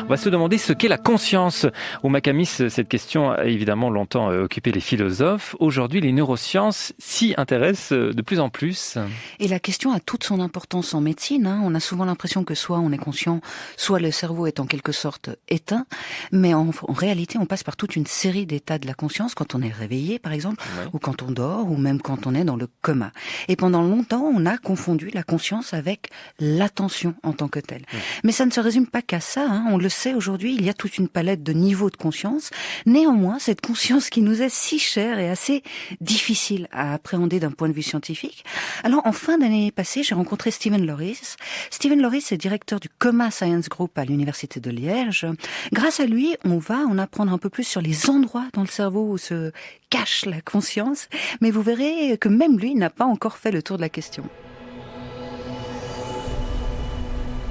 On va se demander ce qu'est la conscience. Au Makamis, cette question a évidemment longtemps occupé les philosophes. Aujourd'hui, les neurosciences s'y intéressent de plus en plus. Et la question a toute son importance en médecine. On a souvent l'impression que soit on est conscient, soit le cerveau est en quelque sorte éteint. Mais en réalité, on passe par toute une série d'états de la conscience quand on est réveillé, par exemple, ou quand on dort, ou même quand on est dans le coma. Et pendant longtemps, on a confondu la conscience avec l'attention en tant que telle. Mais ça ne se résume pas qu'à ça. On le sait aujourd'hui, il y a toute une palette de niveaux de conscience. Néanmoins, cette conscience qui nous est si chère est assez difficile à appréhender d'un point de vue scientifique. Alors, en fin d'année passée, j'ai rencontré Stephen Loris. Stephen Loris est directeur du Coma Science Group à l'Université de Liège. Grâce à lui, on va en apprendre un peu plus sur les endroits dans le cerveau où se cache la conscience. Mais vous verrez que même lui n'a pas encore fait le tour de la question.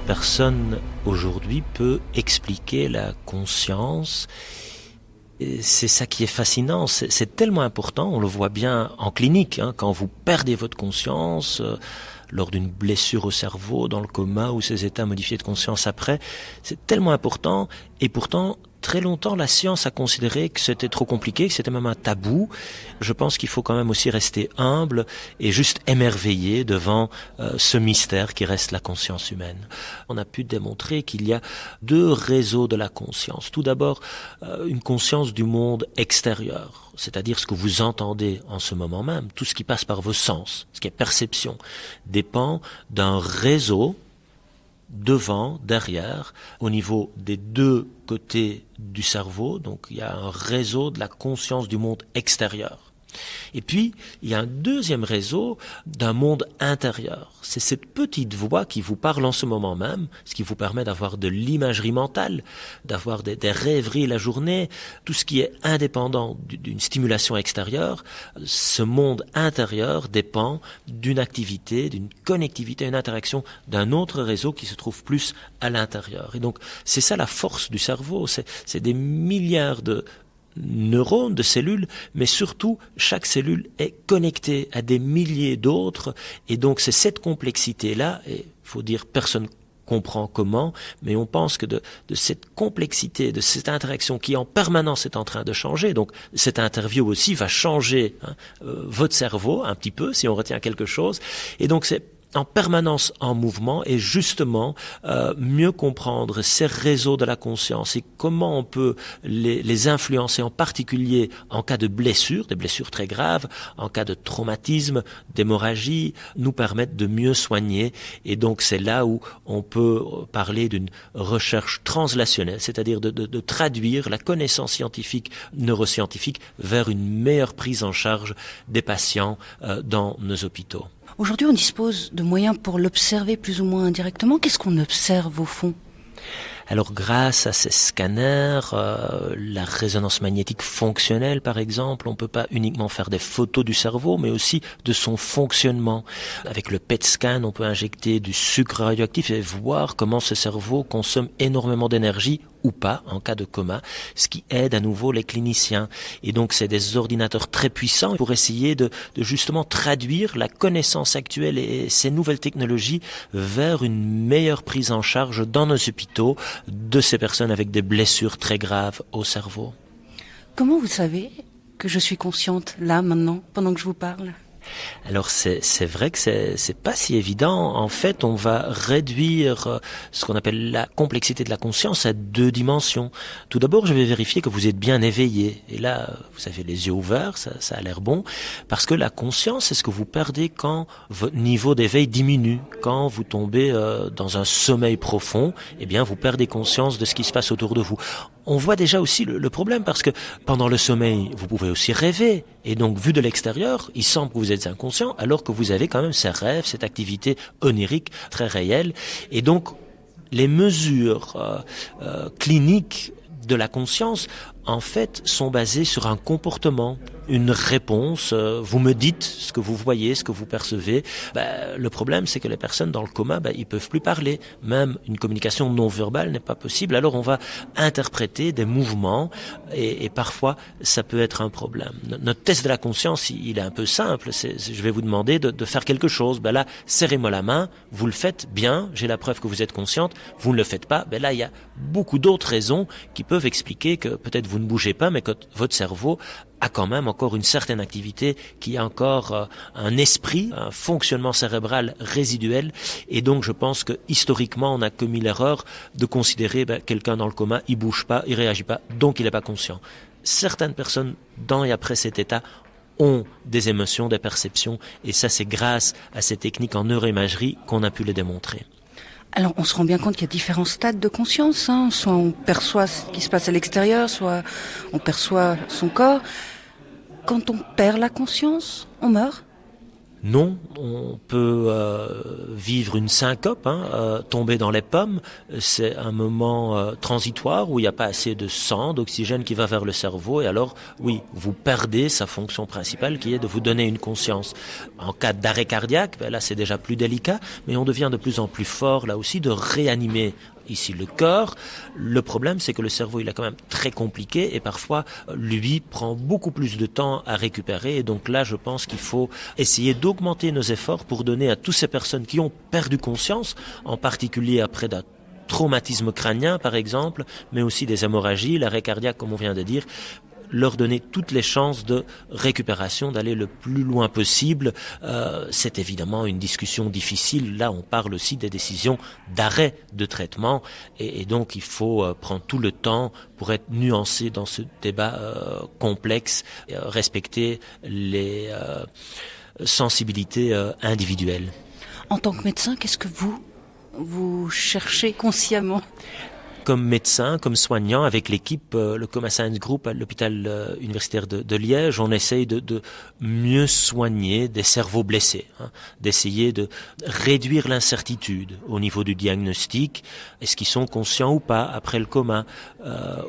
Personne aujourd'hui peut expliquer la conscience. Et c'est ça qui est fascinant, c'est tellement important, on le voit bien en clinique, quand vous perdez votre conscience lors d'une blessure au cerveau, dans le coma ou ces états modifiés de conscience après, c'est tellement important et pourtant très longtemps la science a considéré que c'était trop compliqué, que c'était même un tabou. Je pense qu'il faut quand même aussi rester humble et juste émerveillé devant ce mystère qui reste la conscience humaine. On a pu démontrer qu'il y a deux réseaux de la conscience. Tout d'abord, une conscience du monde extérieur, c'est-à-dire ce que vous entendez en ce moment même, tout ce qui passe par vos sens, ce qui est perception, dépend d'un réseau devant, derrière, au niveau des deux côtés du cerveau. Donc il y a un réseau de la conscience du monde extérieur. Et puis, il y a un deuxième réseau d'un monde intérieur. C'est cette petite voix qui vous parle en ce moment même, ce qui vous permet d'avoir de l'imagerie mentale, d'avoir des rêveries la journée, tout ce qui est indépendant d'une stimulation extérieure. Ce monde intérieur dépend d'une activité, d'une connectivité, une interaction d'un autre réseau qui se trouve plus à l'intérieur. Et donc, c'est ça la force du cerveau, c'est des milliards de neurones, de cellules, mais surtout, chaque cellule est connectée à des milliers d'autres, et donc c'est cette complexité-là, et il faut dire personne comprend comment, mais on pense que de cette complexité, de cette interaction qui en permanence est en train de changer, donc cette interview aussi va changer votre cerveau un petit peu, si on retient quelque chose, et donc c'est en permanence en mouvement et justement mieux comprendre ces réseaux de la conscience et comment on peut les influencer, en particulier en cas de blessures, des blessures très graves, en cas de traumatisme, d'hémorragie, nous permettent de mieux soigner. Et donc c'est là où on peut parler d'une recherche translationnelle, c'est-à-dire de traduire la connaissance scientifique, neuroscientifique vers une meilleure prise en charge des patients dans nos hôpitaux. Aujourd'hui, on dispose de moyens pour l'observer plus ou moins indirectement. Qu'est-ce qu'on observe au fond ? Alors grâce à ces scanners, la résonance magnétique fonctionnelle par exemple, on peut pas uniquement faire des photos du cerveau, mais aussi de son fonctionnement. Avec le PET scan, on peut injecter du sucre radioactif et voir comment ce cerveau consomme énormément d'énergie ou pas en cas de coma, ce qui aide à nouveau les cliniciens. Et donc c'est des ordinateurs très puissants pour essayer de justement traduire la connaissance actuelle et ces nouvelles technologies vers une meilleure prise en charge dans nos hôpitaux de ces personnes avec des blessures très graves au cerveau. Comment vous savez que je suis consciente là, maintenant, pendant que je vous parle ? Alors c'est vrai que c'est pas si évident. En fait, on va réduire ce qu'on appelle la complexité de la conscience à deux dimensions. Tout d'abord, je vais vérifier que vous êtes bien éveillé. Et là, vous avez les yeux ouverts, ça a l'air bon. Parce que la conscience, c'est ce que vous perdez quand votre niveau d'éveil diminue. Quand vous tombez dans un sommeil profond, eh bien, vous perdez conscience de ce qui se passe autour de vous. On voit déjà aussi le problème parce que pendant le sommeil, vous pouvez aussi rêver. Et donc, vu de l'extérieur, il semble que vous êtes inconscient alors que vous avez quand même ces rêves, cette activité onirique très réelle. Et donc, les mesures cliniques de la conscience, en fait, sont basées sur un comportement une réponse, vous me dites ce que vous voyez, ce que vous percevez. Le problème, c'est que les personnes dans le coma, ils peuvent plus parler. Même une communication non verbale n'est pas possible. Alors on va interpréter des mouvements et parfois ça peut être un problème. Notre test de la conscience, il est un peu simple. Je vais vous demander de faire quelque chose. Là, serrez-moi la main, vous le faites bien, j'ai la preuve que vous êtes consciente, vous ne le faites pas. Là, il y a beaucoup d'autres raisons qui peuvent expliquer que peut-être vous ne bougez pas, mais que votre cerveau a quand même encore une certaine activité, qui a encore un esprit, un fonctionnement cérébral résiduel. Et donc, je pense que historiquement, on a commis l'erreur de considérer quelqu'un dans le coma, il bouge pas, il réagit pas, donc il n'est pas conscient. Certaines personnes, dans et après cet état, ont des émotions, des perceptions, et ça, c'est grâce à ces techniques en neuroimagerie qu'on a pu les démontrer. Alors, on se rend bien compte qu'il y a différents stades de conscience. Soit on perçoit ce qui se passe à l'extérieur, soit on perçoit son corps. Quand on perd la conscience, on meurt ? Non, on peut vivre une syncope, tomber dans les pommes. C'est un moment transitoire où il n'y a pas assez de sang, d'oxygène qui va vers le cerveau. Et alors, oui, vous perdez sa fonction principale qui est de vous donner une conscience. En cas d'arrêt cardiaque, là c'est déjà plus délicat, mais on devient de plus en plus fort là aussi de réanimer ici le corps. Le problème, c'est que le cerveau, il est quand même très compliqué et parfois, lui, prend beaucoup plus de temps à récupérer. Et donc là, je pense qu'il faut essayer d'augmenter nos efforts pour donner à toutes ces personnes qui ont perdu conscience, en particulier après d'un traumatisme crânien, par exemple, mais aussi des hémorragies, l'arrêt cardiaque, comme on vient de dire, leur donner toutes les chances de récupération, d'aller le plus loin possible. C'est évidemment une discussion difficile. Là, on parle aussi des décisions d'arrêt de traitement. Et donc, il faut prendre tout le temps pour être nuancé dans ce débat complexe, respecter les sensibilités individuelles. En tant que médecin, qu'est-ce que vous cherchez consciemment ? Comme médecin, comme soignant, avec l'équipe, le Coma Science Group à l'hôpital universitaire de Liège, on essaye de mieux soigner des cerveaux blessés, d'essayer de réduire l'incertitude au niveau du diagnostic. Est-ce qu'ils sont conscients ou pas après le coma?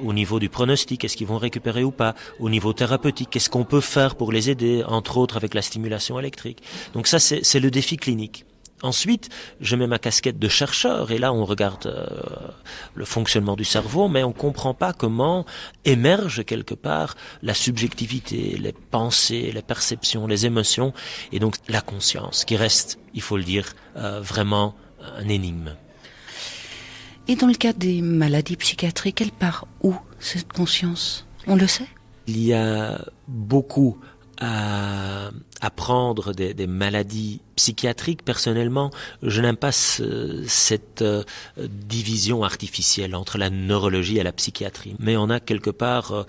Au niveau du pronostic, est-ce qu'ils vont récupérer ou pas? Au niveau thérapeutique, qu'est-ce qu'on peut faire pour les aider, entre autres avec la stimulation électrique? Donc ça, c'est le défi clinique. Ensuite, je mets ma casquette de chercheur et là on regarde le fonctionnement du cerveau, mais on comprend pas comment émerge quelque part la subjectivité, les pensées, les perceptions, les émotions et donc la conscience qui reste, il faut le dire, vraiment un énigme. Et dans le cas des maladies psychiatriques, elle part où cette conscience? On le sait? Il y a beaucoup à apprendre des maladies psychiatriques. Personnellement, je n'aime pas cette division artificielle entre la neurologie et la psychiatrie. Mais on a quelque part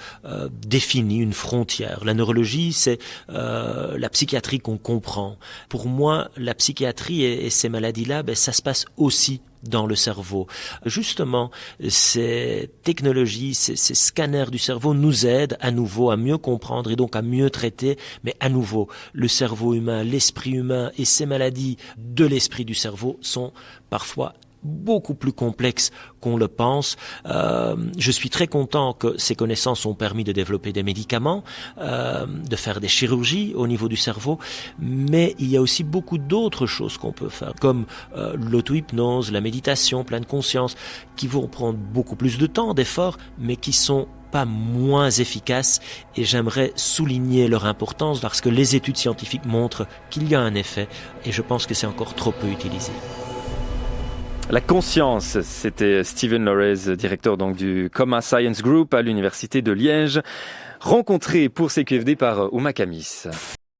défini une frontière. La neurologie, c'est la psychiatrie qu'on comprend. Pour moi, la psychiatrie et ces maladies-là, ça se passe aussi dans le cerveau. Justement, ces technologies, ces scanners du cerveau nous aident à nouveau à mieux comprendre et donc à mieux traiter, mais à nouveau, le cerveau humain, l'esprit humain et ces maladies de l'esprit du cerveau sont parfois beaucoup plus complexes qu'on le pense. Je suis très content que ces connaissances ont permis de développer des médicaments, de faire des chirurgies au niveau du cerveau, mais il y a aussi beaucoup d'autres choses qu'on peut faire, comme l'auto-hypnose, la méditation, pleine conscience, qui vont prendre beaucoup plus de temps, d'efforts, mais qui sont pas moins efficaces, et j'aimerais souligner leur importance parce que les études scientifiques montrent qu'il y a un effet, et je pense que c'est encore trop peu utilisé. La conscience, c'était Steven Lorez, directeur donc du Coma Science Group à l'université de Liège, rencontré pour CQFD par Ouma Kamis.